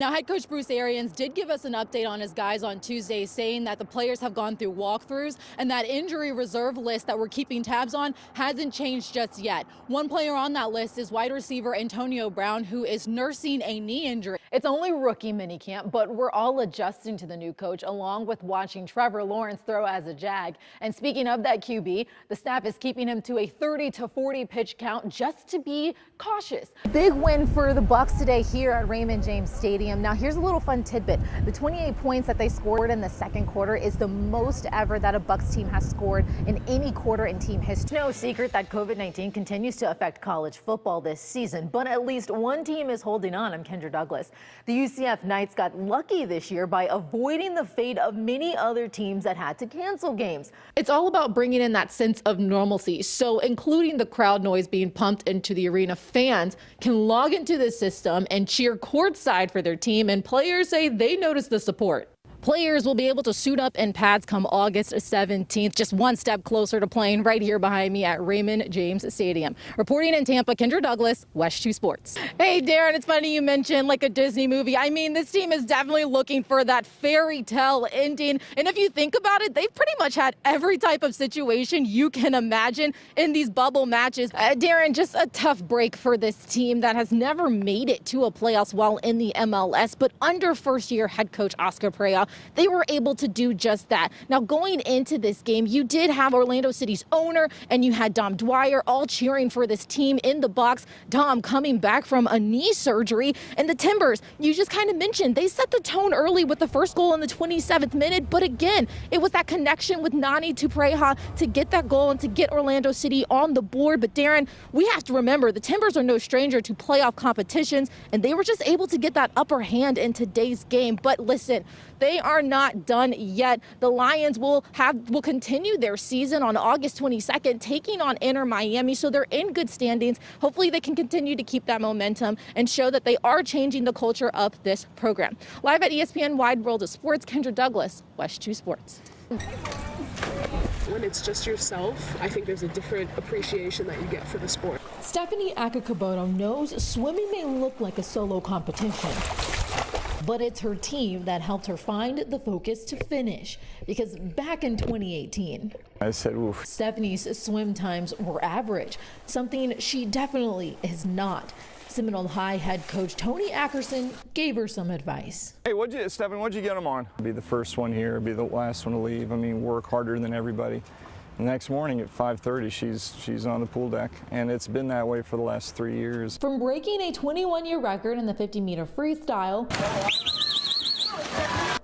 Now, head coach Bruce Arians did give us an update on his guys on Tuesday, saying that the players have gone through walkthroughs and that injury reserve list that we're keeping tabs on hasn't changed just yet. One player on that list is wide receiver Antonio Brown, who is nursing a knee injury. It's only rookie minicamp, but we're all adjusting to the new coach, along with watching Trevor Lawrence throw as a Jag. And speaking of that QB, the staff is keeping him to a 30 to 40 pitch count just to be cautious. Big win for the Bucs today here at Raymond James Stadium. Now, here's a little fun tidbit. The 28 points that they scored in the second quarter is the most ever that a Bucs team has scored in any quarter in team history. No secret that COVID-19 continues to affect college football this season, but at least one team is holding on. I'm Kendra Douglas. The UCF Knights got lucky this year by avoiding the fate of many other teams that had to cancel games. It's all about bringing in that sense of normalcy. So including the crowd noise being pumped into the arena, fans can log into the system and cheer courtside for their team, and players say they notice the support. Players will be able to suit up in pads come August 17th, just one step closer to playing right here behind me at Raymond James Stadium. Reporting in Tampa, Kendra Douglas, West 2 Sports. Hey, Darren, it's funny you mentioned like a Disney movie. I mean, this team is definitely looking for that fairy tale ending. And if you think about it, they've pretty much had every type of situation you can imagine in these bubble matches. Darren, just a tough break for this team that has never made it to a playoffs while in the MLS, but under first-year head coach Oscar Pereira, they were able to do just that. Now, going into this game, you did have Orlando City's owner and you had Dom Dwyer all cheering for this team in the box. Dom coming back from a knee surgery. And the Timbers, you just kind of mentioned, they set the tone early with the first goal in the 27th minute. But again, it was that connection with Nani Tupreha to get that goal and to get Orlando City on the board. But Darren, we have to remember the Timbers are no stranger to playoff competitions, and they were just able to get that upper hand in today's game. But listen, they are not done yet. The Lions will continue their season on August 22nd, taking on Inter Miami. So they're in good standings. Hopefully they can continue to keep that momentum and show that they are changing the culture of this program. Live at ESPN Wide World of Sports, Kendra Douglas, West 2 Sports. When it's just yourself, I think there's a different appreciation that you get for the sport. Stephanie Akakaboto knows swimming may look like a solo competition, but it's her team that helped her find the focus to finish. Because back in 2018, I said, oof. Stephanie's swim times were average, something she definitely is not. Seminole High head coach Tony Ackerson gave her some advice. Hey, Stephanie, what'd you get them on? Be the first one here, be the last one to leave. I mean, work harder than everybody. The next morning at 5:30, she's on the pool deck, and it's been that way for the last 3 years. From breaking a 21-year record in the 50-meter freestyle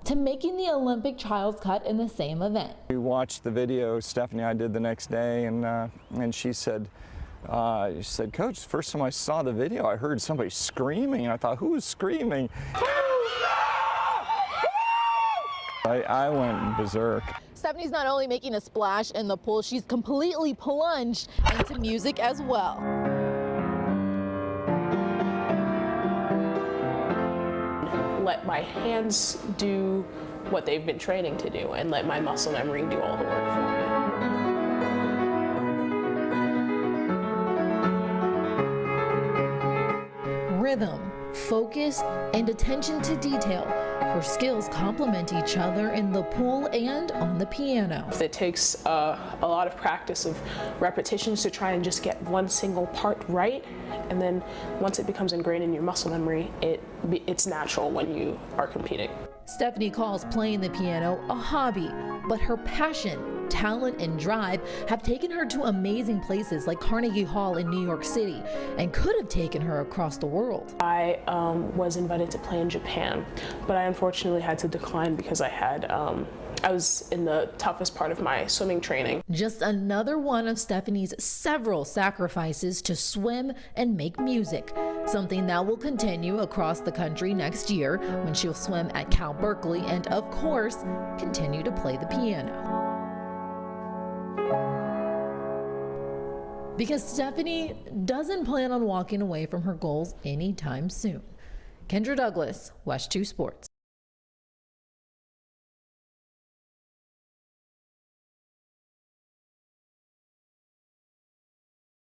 to making the Olympic trials cut in the same event. We watched the video Stephanie and I did the next day, and she said, Coach, first time I saw the video, I heard somebody screaming, and I thought, who was screaming? I went berserk. Stephanie's not only making a splash in the pool, she's completely plunged into music as well. Let my hands do what they've been training to do and let my muscle memory do all the work for me. Rhythm, focus, and attention to detail. Her skills complement each other in the pool and on the piano. It takes a lot of practice of repetitions to try and just get one single part right, and then once it becomes ingrained in your muscle memory, it's natural when you are competing. Stephanie calls playing the piano a hobby, but her passion, talent, and drive have taken her to amazing places like Carnegie Hall in New York City and could have taken her across the world. I was invited to play in Japan, but I unfortunately had to decline because I was in the toughest part of my swimming training. Just another one of Stephanie's several sacrifices to swim and make music, something that will continue across the country next year when she'll swim at Cal Berkeley and, of course, continue to play the piano. Because Stephanie doesn't plan on walking away from her goals anytime soon. Kendra Douglas, West 2 Sports.